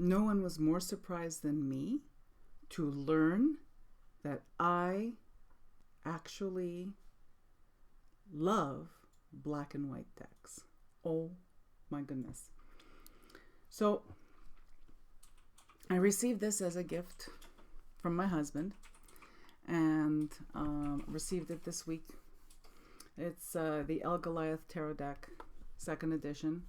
No one was more surprised than me to learn that I actually love black and white decks. Oh my goodness. So I received this as a gift from my husband, and received it this week. It's the Goliath Tarot deck, 2nd edition.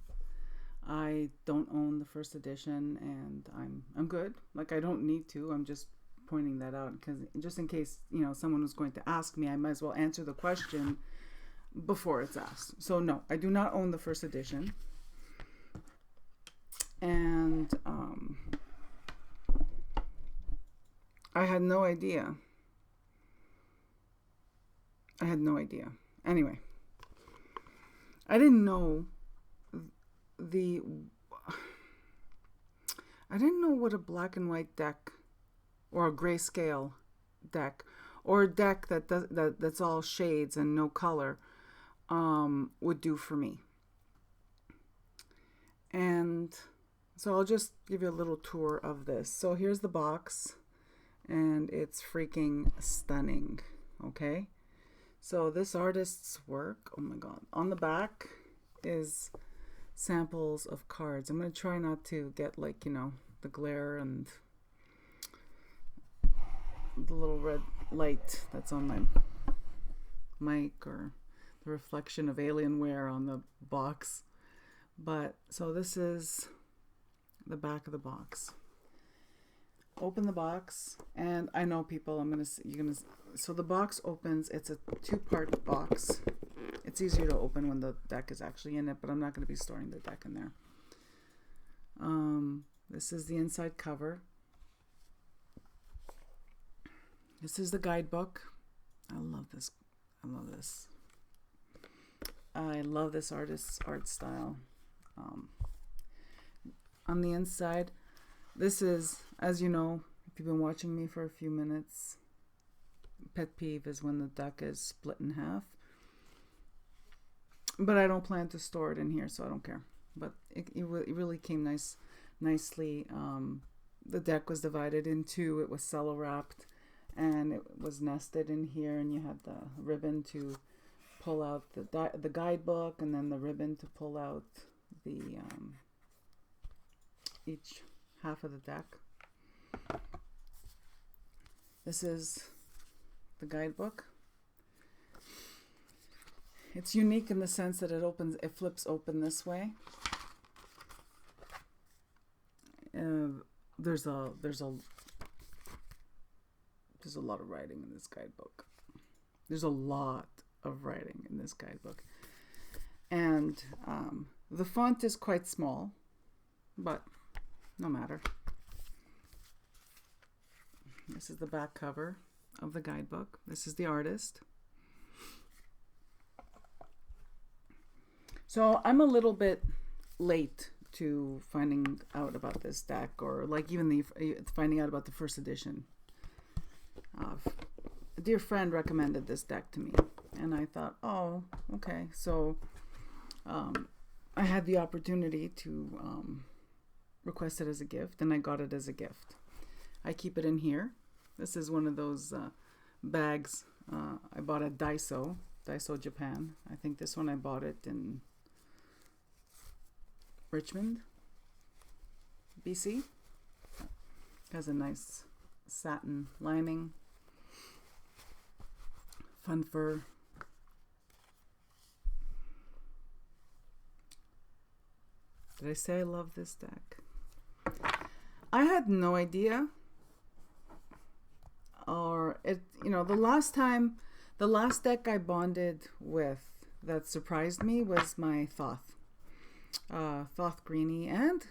I don't own the 1st edition, and I'm good. Like, I don't need to. I'm just pointing that out because just in case, someone was going to ask me, I might as well answer the question before it's asked. So no, I do not own the 1st edition. And I had no idea. Anyway, I didn't know what a black and white deck or a grayscale deck or a deck that's all shades and no color would do for me. And so I'll just give you a little tour of this. So here's the box, and it's freaking stunning. Okay, so this artist's work, oh my god. On the back is samples of cards. I'm going to try not to get the glare and the little red light that's on my mic, or the reflection of Alienware on the box. But so this is the back of the box. Open the box, and I know people, so the box opens. It's a 2-part box. It's easier to open when the deck is actually in it, but I'm not going to be storing the deck in there. This is the inside cover. This is the guidebook. I love this. I love this artist's art style. On the inside, this is, as you know, if you've been watching me for a few minutes, pet peeve is when the deck is split in half. But I don't plan to store it in here, so I don't care. But it really came nicely. The deck was divided in two. It was cello wrapped, and it was nested in here, and you had the ribbon to pull out the guidebook, and then the ribbon to pull out the each half of the deck. This is the guidebook. It's unique in the sense that it flips open this way. There's a lot of writing in this guidebook. And the font is quite small, but no matter. This is the back cover of the guidebook. This is the artist. So I'm a little bit late to finding out about this deck, or even finding out about the 1st edition. A dear friend recommended this deck to me, and I thought, oh, okay. So I had the opportunity to request it as a gift, and I got it as a gift. I keep it in here. This is one of those bags I bought at Daiso, Japan. I think this one I bought it in Richmond, BC. Has a nice satin lining, fun fur. Did I say I love this deck? I had no idea, the last deck I bonded with that surprised me was my Thoth Greenie, and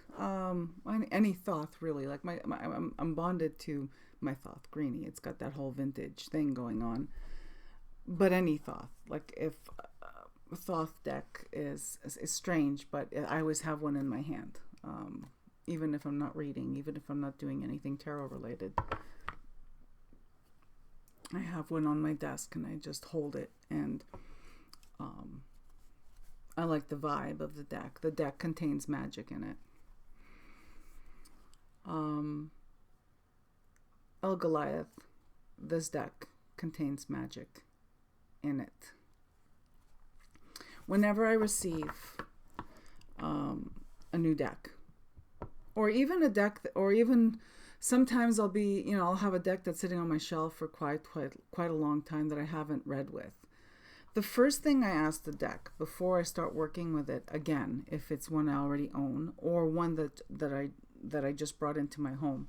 any Thoth really. Like I'm bonded to my Thoth Greenie. It's got that whole vintage thing going on. But any Thoth, like if Thoth deck is strange, but I always have one in my hand, even if I'm not reading, even if I'm not doing anything tarot related. I have one on my desk, and I just hold it, and I like the vibe of the deck. The deck contains magic in it. tell Goliath this deck contains magic in it. Whenever I receive a new deck, or even a deck, or even sometimes I'll have a deck that's sitting on my shelf for quite a long time that I haven't read with. The first thing I ask the deck before I start working with it again, if it's one I already own or one that I just brought into my home,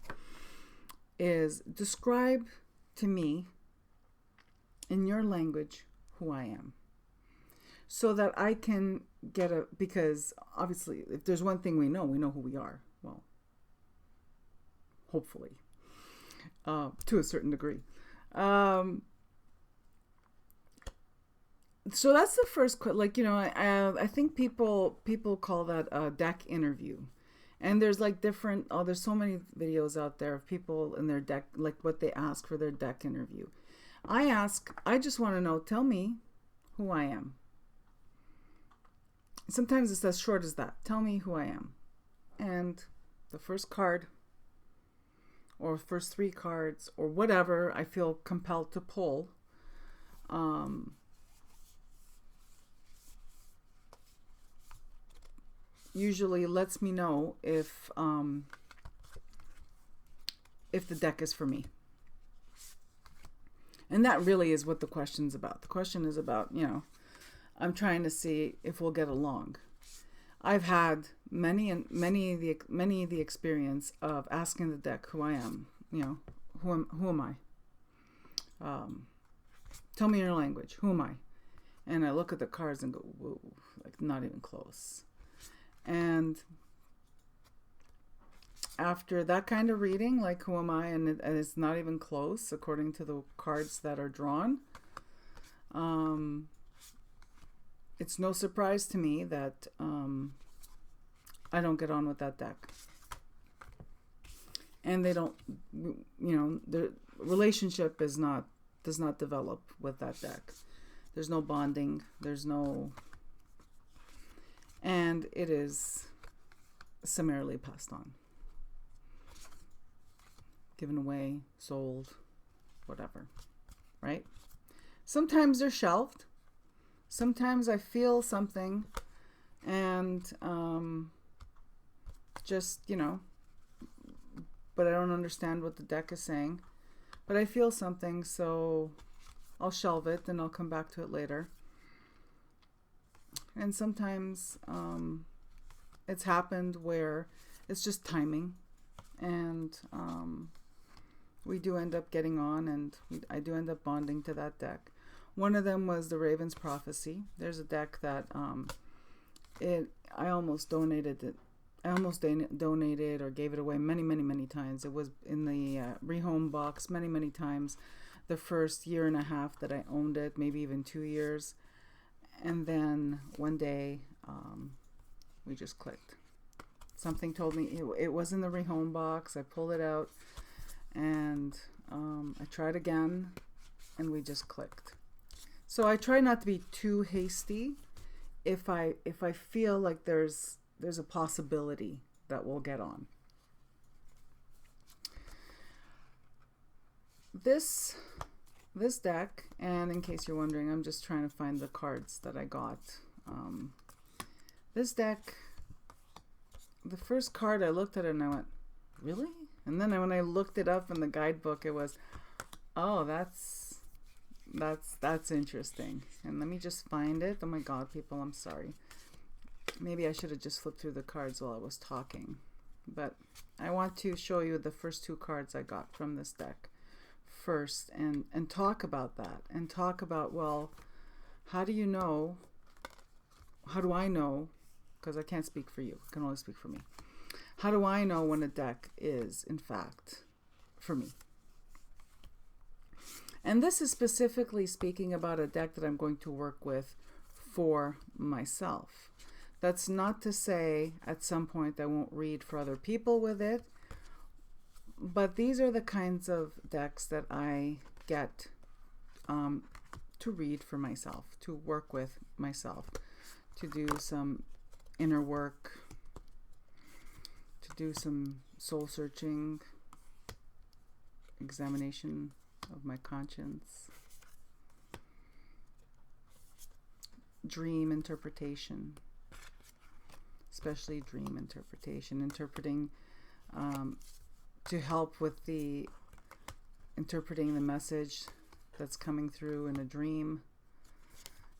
is describe to me in your language who I am, so that I can because obviously if there's one thing we know who we are. Well, hopefully, to a certain degree. So that's the first, I think people call that a deck interview. And there's there's so many videos out there of people in their deck, like what they ask for their deck interview. I just want to know, tell me who I am. Sometimes it's as short as that. Tell me who I am. And the first card, or first 3 cards, or whatever I feel compelled to pull, usually lets me know if the deck is for me. And that really is what the question's about. The question is about, I'm trying to see if we'll get along. I've had many of the experience of asking the deck who I am. Who am I? Tell me your language. Who am I? And I look at the cards and go, whoa, not even close. And after that kind of reading, who am I, and it's not even close according to the cards that are drawn, it's no surprise to me that I don't get on with that deck. And they don't, the relationship does not develop with that deck. There's no bonding. And it is summarily passed on, given away, sold, whatever, right? Sometimes they're shelved. Sometimes I feel something and but I don't understand what the deck is saying. But I feel something, so I'll shelve it and I'll come back to it later. And sometimes it's happened where it's just timing, and we do end up getting on, and I do end up bonding to that deck. One of them was the Raven's Prophecy. There's a deck that I almost donated it. I almost donated or gave it away many times. It was in the rehome box many times. The first year and a half that I owned it, maybe even 2 years. And then one day, we just clicked. Something told me it was in the rehome box. I pulled it out, and I tried again, and we just clicked. So I try not to be too hasty. If I feel like there's a possibility that we'll get on. This deck, and in case you're wondering, I'm just trying to find the cards that I got. This deck, the first card I looked at it and I went, really? And then when I looked it up in the guidebook, it was, oh, that's interesting. And let me just find it. Oh my God, people, I'm sorry. Maybe I should have just flipped through the cards while I was talking. But I want to show you the first 2 cards I got from this deck first, and talk about that, and talk about, well, how do I know, because I can't speak for you, I can only speak for me. How do I know when a deck is, in fact, for me? And this is specifically speaking about a deck that I'm going to work with for myself. That's not to say at some point I won't read for other people with it, but these are the kinds of decks that I get to read for myself, to work with myself, to do some inner work, to do some soul searching, examination of my conscience, dream interpretation, especially dream interpretation, interpreting to help with the interpreting the message that's coming through in a dream.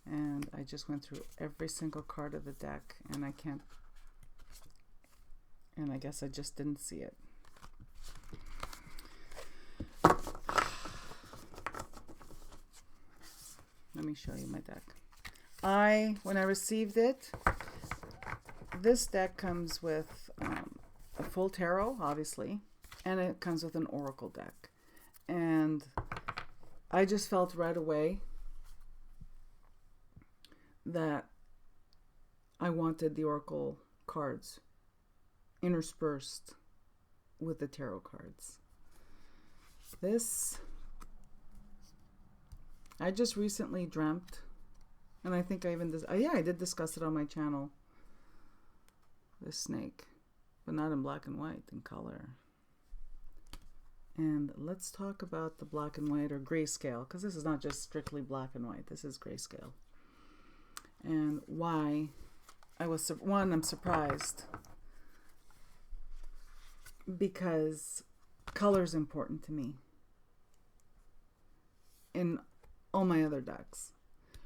And I just went through every single card of the deck, and I guess I just didn't see it. Let me show you my deck. When I received it, this deck comes with a full tarot, obviously, and it comes with an oracle deck. And I just felt right away that I wanted the oracle cards interspersed with the tarot cards. This, I just recently dreamt, and I think I even I did discuss it on my channel. This snake, but not in black and white, in color. And let's talk about the black and white, or grayscale, because this is not just strictly black and white. This is grayscale. And why I'm surprised, because color is important to me in all my other decks.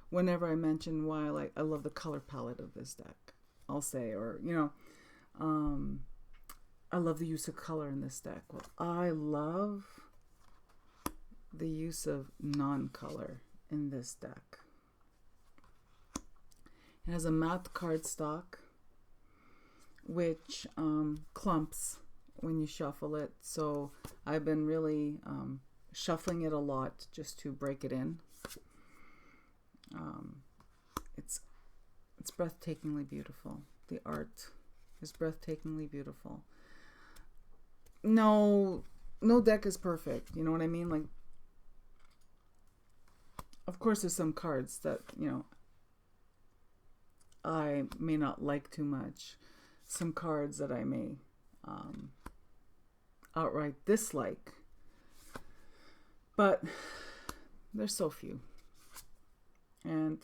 Whenever I mention why I love the color palette of this deck, I'll say, or I love the use of color in this deck. Well, I love the use of non-color in this deck. It has a matte cardstock, which clumps when you shuffle it. So I've been really shuffling it a lot just to break it in. It's breathtakingly beautiful. The art is breathtakingly beautiful. No deck is perfect. You know what I mean? Like, of course, there's some cards that, I may not like too much. Some cards that I may outright dislike. But there's so few. And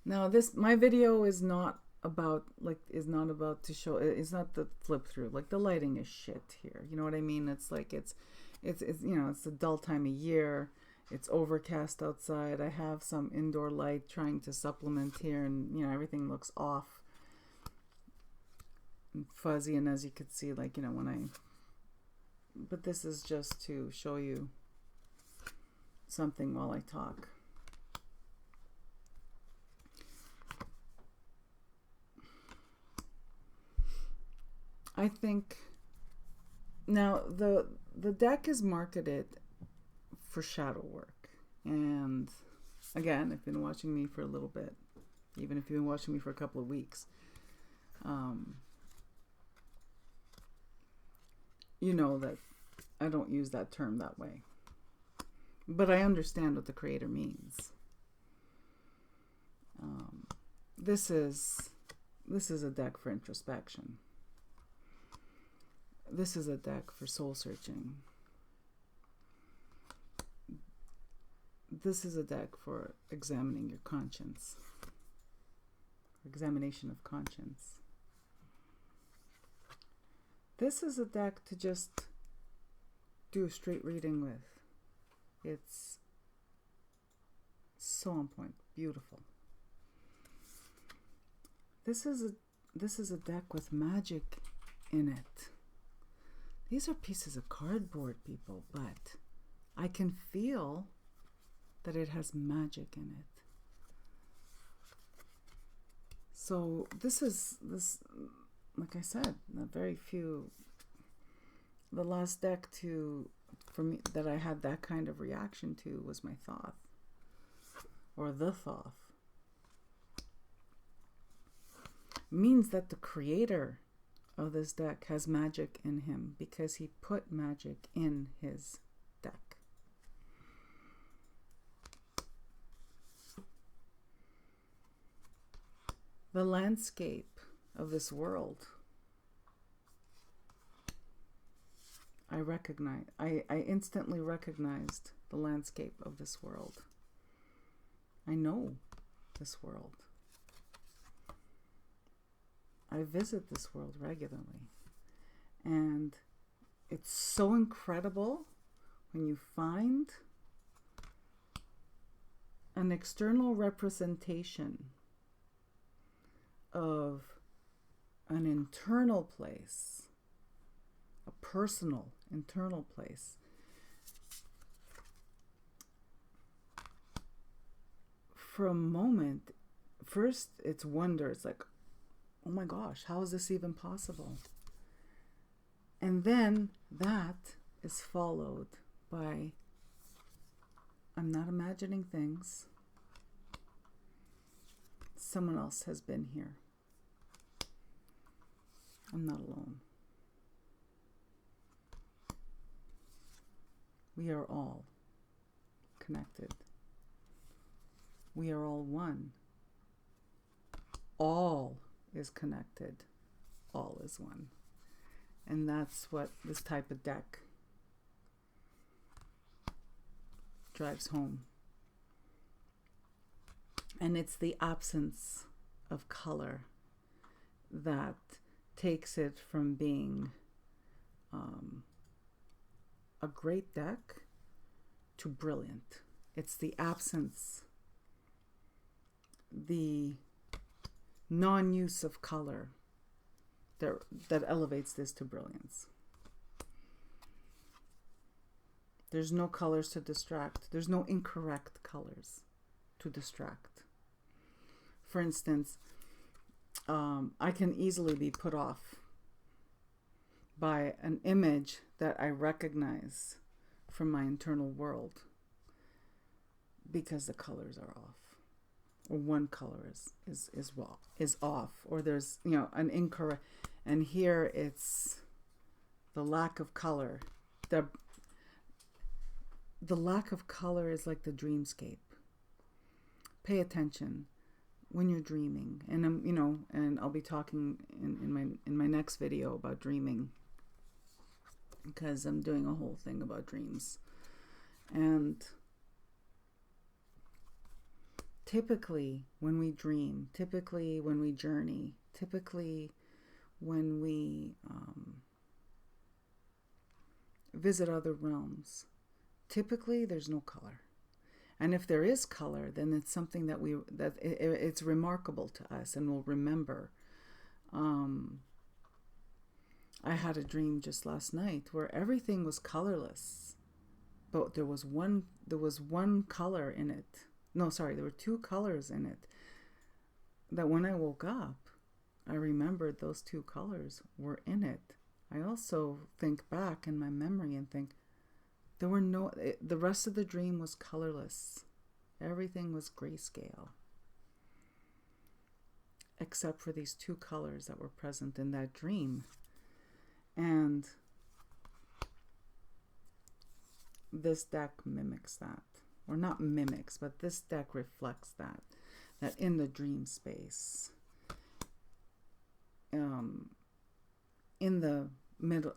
now my video is not about to show, it's not the flip through. Like, the lighting is shit here. You know what I mean? It's like, it's a dull time of year. It's overcast outside. I have some indoor light trying to supplement here, and everything looks off and fuzzy. And as you could see, but this is just to show you something while I talk. I think now the deck is marketed for shadow work, and again, if you've been watching me for a little bit, even if you've been watching me for a couple of weeks, you know that I don't use that term that way, but I understand what the creator means. This is a deck for introspection. This is a deck for soul searching. This is a deck for examining your conscience. Examination of conscience. This is a deck to just do a straight reading with. It's so on point, beautiful. This is a deck with magic in it. These are pieces of cardboard, people, but I can feel that it has magic in it. So this, like I said, the last deck for me that I had that kind of reaction to was my Thoth, or the Thoth. Means that the creator of this deck has magic in him, because he put magic in his deck. The landscape of this world I instantly recognized the landscape of this world. I know this world. I visit this world regularly. And it's so incredible when you find an external representation of an internal place, a personal internal place. For a moment, first it's wonder. It's like, oh my gosh, how is this even possible? And then that is followed by, I'm not imagining things. Someone else has been here. I'm not alone. We are all connected. We are all one. All is connected. All is one. And that's what this type of deck drives home. And it's the absence of color that takes it from being a great deck to brilliant. It's the absence, the non-use of color that elevates this to brilliance. There's no colors to distract. There's no incorrect colors to distract. For instance, I can easily be put off by an image that I recognize from my internal world because the colors are off, or one color is off, or there's an incorrect, and here it's the lack of color. The lack of color is like the dreamscape. Pay attention when you're dreaming, and and I'll be talking in my next video about dreaming, because I'm doing a whole thing about dreams. And typically when we dream, typically when we journey, typically when we visit other realms, typically there's no color. And if there is color, then it's something that it's remarkable to us and we'll remember. I had a dream just last night where everything was colorless, but there was one color in it. No, sorry, there were two colors in it. That when I woke up, I remembered those two colors were in it. I also think back in my memory and think, the rest of the dream was colorless. Everything was grayscale. Except for these two colors that were present in that dream. And this deck mimics that. Or not mimics, but this deck reflects that. That in the dream space, in the middle,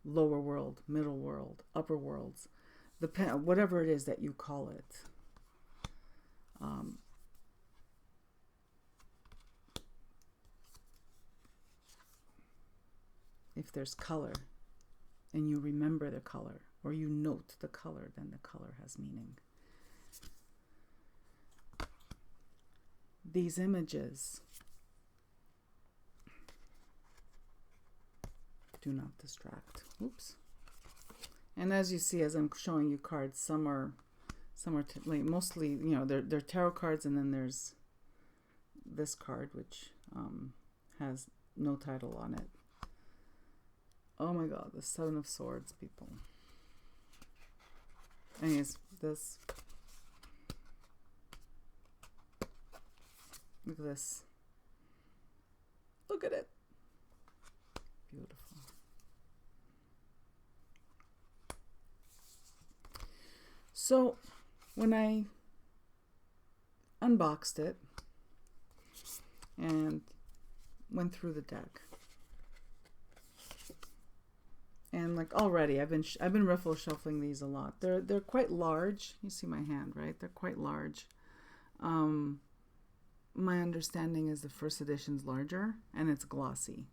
lower world, middle world, upper worlds, whatever it is that you call it. If there's color and you remember the color or you note the color, then the color has meaning. These images do not distract. Oops. And as you see, as I'm showing you cards, some are mostly, they're tarot cards, and then there's this card which has no title on it. Oh my God, the Seven of Swords, people. Anyways, this. Look at this. Look at it. Beautiful. So when I unboxed it and went through the deck, and like already I've been riffle shuffling these a lot. They're quite large. You see my hand, right? They're quite large. My understanding is the first edition's larger and it's glossy.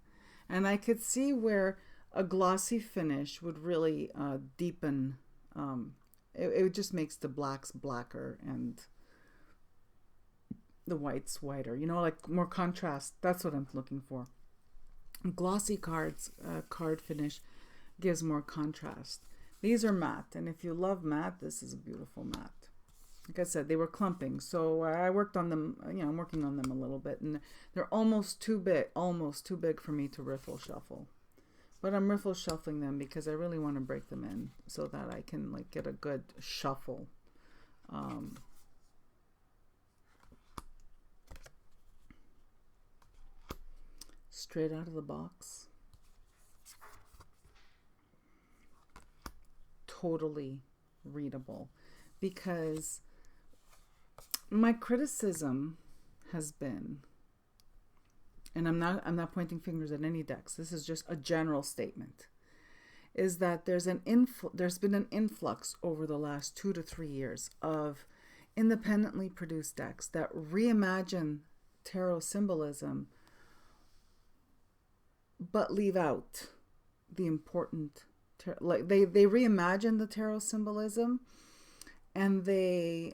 And I could see where a glossy finish would really deepen. It just makes the blacks blacker and the whites whiter. You know, like more contrast. That's what I'm looking for. Glossy card finish gives more contrast. These are matte, and if you love matte, this is a beautiful matte. Like I said, they were clumping, so I worked on them. You know, I'm working on them a little bit, and they're almost too big for me to riffle shuffle. But I'm riffle shuffling them because I really want to break them in so that I can like get a good shuffle. Straight out of the box. Totally readable, because my criticism has been, and I'm not pointing fingers at any decks, this is just a general statement, is that there's been an influx over the last 2 to 3 years of independently produced decks that reimagine tarot symbolism but leave out the important like they reimagine the tarot symbolism, and they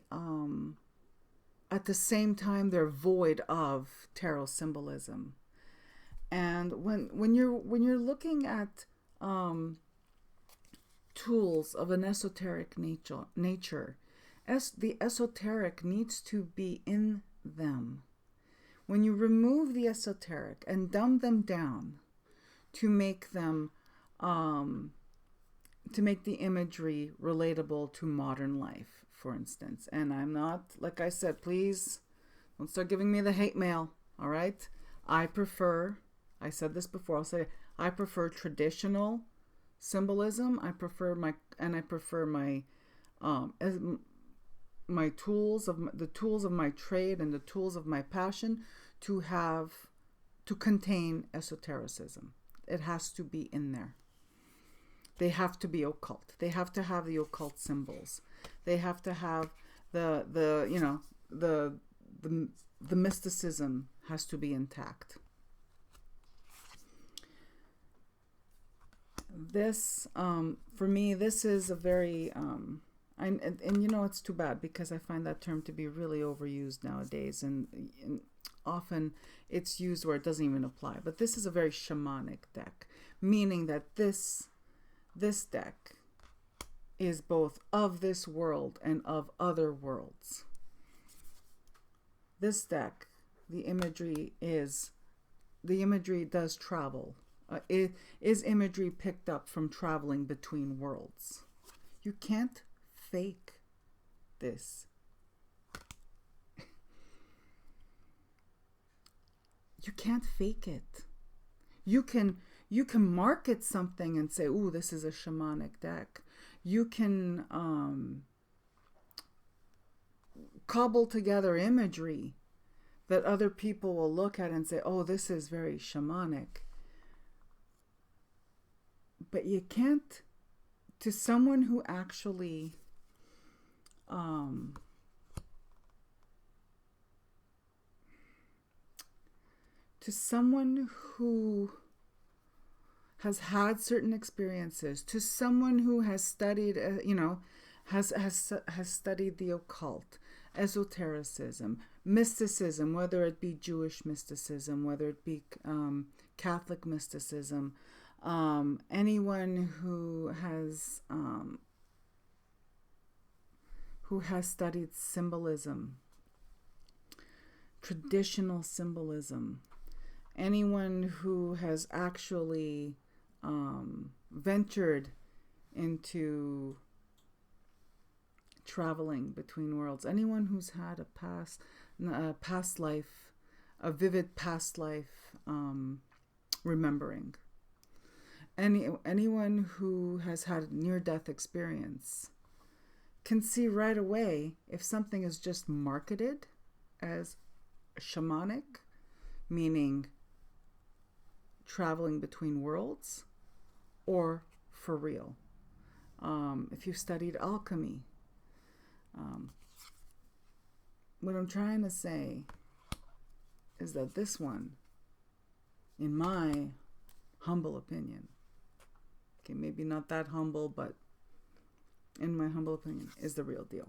at the same time they're void of tarot symbolism. And when you're looking at tools of an esoteric nature, the esoteric needs to be in them. When you remove the esoteric and dumb them down to make them to make the imagery relatable to modern life, for instance. And I'm not, like I said, please don't start giving me the hate mail, all right? I said this before, I'll say it, I prefer traditional symbolism. I prefer my my tools of the tools of my trade and the tools of my passion to contain esotericism. It has to be in there. They have to be occult. They have to have the occult symbols. They have to have the mysticism has to be intact. This for me, this is a very and you know, it's too bad because I find that term to be really overused nowadays, and often it's used where it doesn't even apply. But this is a very shamanic deck, meaning that this deck is both of this world and of other worlds. This deck, the imagery does travel. It is imagery picked up from traveling between worlds. You can't fake this. You can't fake it. You can market something and say, "Ooh, this is a shamanic deck." You can cobble together imagery that other people will look at and say, "Oh, this is very shamanic." But you can't, to someone who actually to someone who has had certain experiences, to someone who has studied, has studied the occult, esotericism, mysticism, whether it be Jewish mysticism, whether it be Catholic mysticism, anyone who has studied symbolism, traditional symbolism, anyone who has actually ventured into traveling between worlds, anyone who's had a past life, a vivid past life remembering, anyone who has had near-death experience can see right away if something is just marketed as shamanic, meaning traveling between worlds, or for real. If you've studied alchemy, what I'm trying to say is that this one, in my humble opinion, okay, maybe not that humble, but in my humble opinion, is the real deal.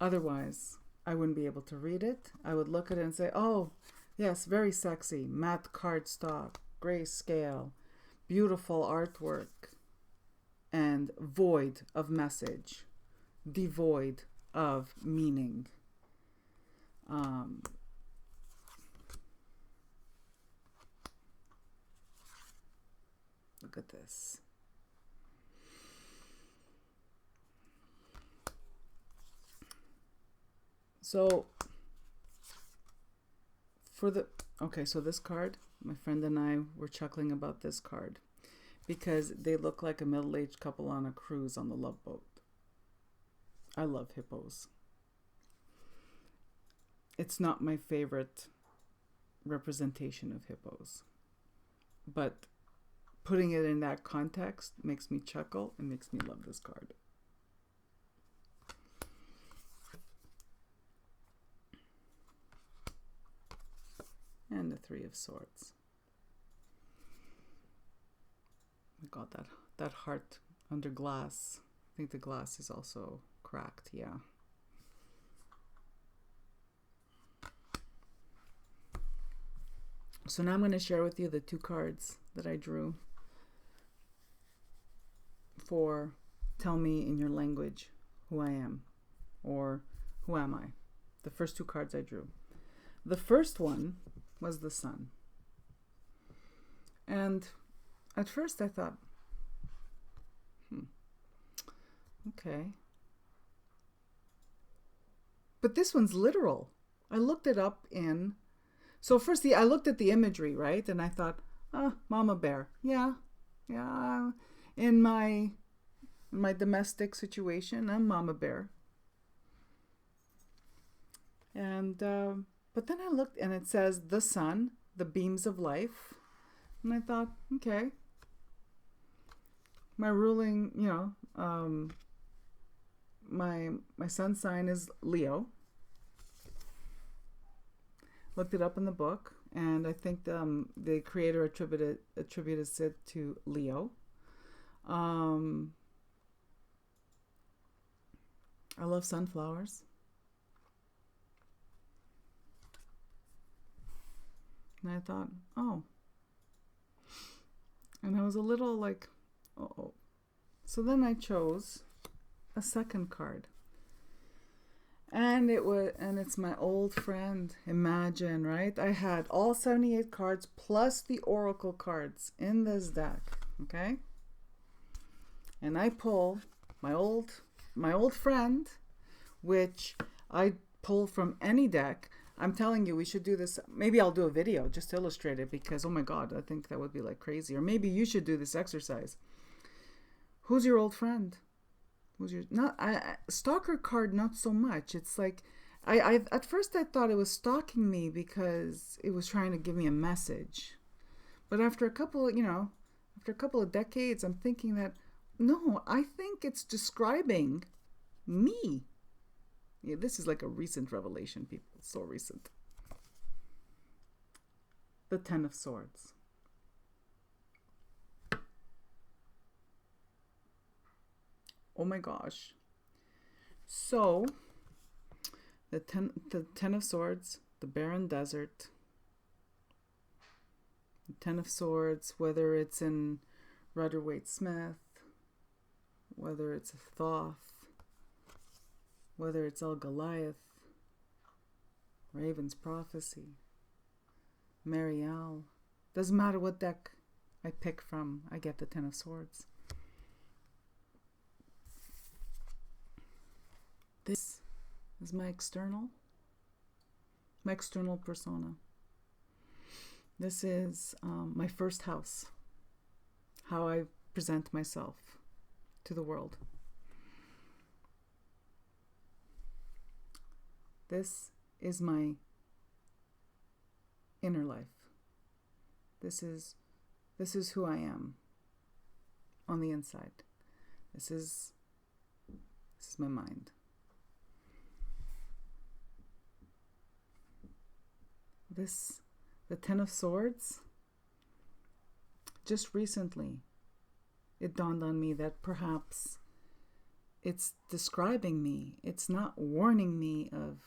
Otherwise, I wouldn't be able to read it. I would look at it and say, oh, yes, very sexy, matte cardstock, grayscale, beautiful artwork, and void of message, devoid of meaning. Look at this. So so this card, my friend and I were chuckling about this card because they look like a middle-aged couple on a cruise on the Love Boat. I love hippos. It's not my favorite representation of hippos, but putting it in that context makes me chuckle and makes me love this card. And the Three of Swords. I got that heart under glass. I think the glass is also cracked, yeah. So now I'm going to share with you the two cards that I drew for tell me in your language who I am, or who am I? The first two cards I drew. The first one was the sun. And at first I thought, okay. But this one's literal. I looked it up so first I looked at the imagery, right? And I thought, mama bear. Yeah. In my domestic situation, I'm mama bear. And, but then I looked and it says the sun, the beams of life. And I thought, okay. My ruling, my sun sign is Leo. Looked it up in the book, and I think the creator attributed it to Leo. I love sunflowers. And I thought, oh. And I was a little like, uh-oh. So then I chose a second card. And it's my old friend, Imagine, right? I had all 78 cards plus the oracle cards in this deck, okay? And I pull my old friend, which I pull from any deck. I'm telling you, we should do this. Maybe I'll do a video just to illustrate it because, oh my God, I think that would be like crazy. Or maybe you should do this exercise. Who's your old friend? Stalker card, not so much. It's like, I at first I thought it was stalking me because it was trying to give me a message. But after a couple of decades, I'm thinking that, no, I think it's describing me. Yeah, this is like a recent revelation, people. So recent. The Ten of Swords. Oh my gosh. So, the Ten of Swords, the barren desert. The Ten of Swords, whether it's in Rider-Waite-Smith, whether it's Thoth, whether it's Goliath, Raven's Prophecy, Marielle. Doesn't matter what deck I pick from, I get the Ten of Swords. This is my external persona. This is my first house, how I present myself to the world. This is my inner life. This is This is who I am on the inside. This is my mind. The Ten of Swords, just recently, it dawned on me that perhaps it's describing me. It's not warning me of,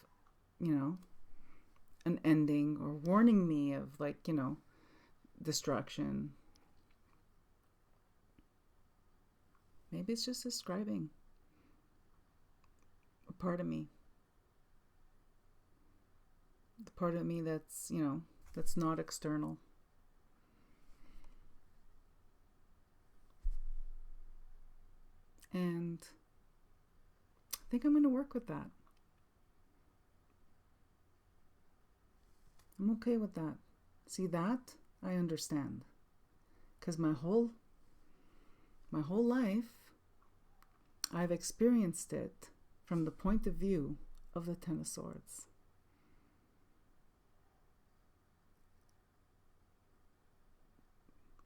an ending, or warning me of, destruction. Maybe it's just describing a part of me. The part of me that's, that's not external. And I think I'm going to work with that. I'm okay with that. See, that I understand. Because my whole life, I've experienced it from the point of view of the Ten of Swords.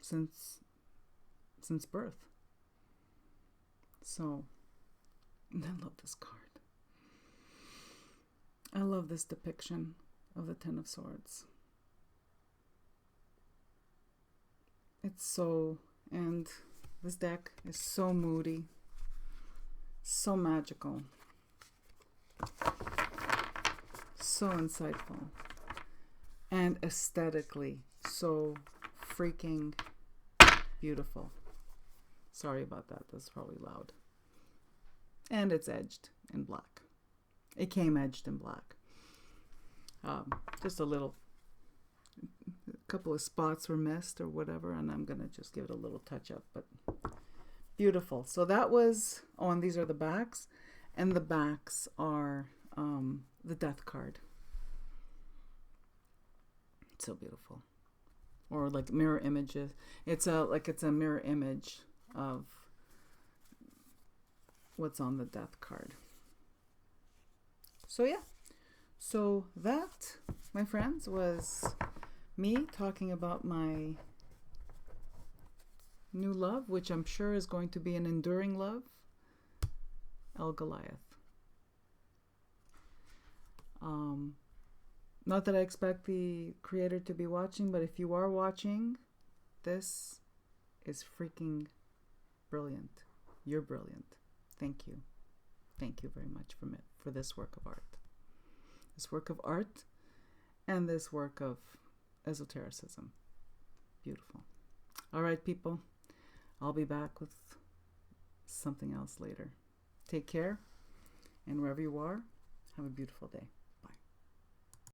Since birth. So, I love this card. I love this depiction of the Ten of Swords. And this deck is so moody, so magical, so insightful, and aesthetically so freaking beautiful. Sorry about that. That's probably loud. And it's edged in black. It came edged in black. Just a couple of spots were missed or whatever, and I'm going to just give it a little touch up, but beautiful. So that was, and these are the backs, and the backs are the Death card. It's so beautiful. Or like mirror images. It's a mirror image of what's on the Death card. So yeah. So that, my friends, was me talking about my new love, which I'm sure is going to be an enduring love, Goliath. Not that I expect the creator to be watching, but if you are watching, this is freaking brilliant. You're brilliant. Thank you. Thank you very much for this work of art. This work of art and this work of esotericism. Beautiful. All right, people. I'll be back with something else later. Take care, and wherever you are, have a beautiful day.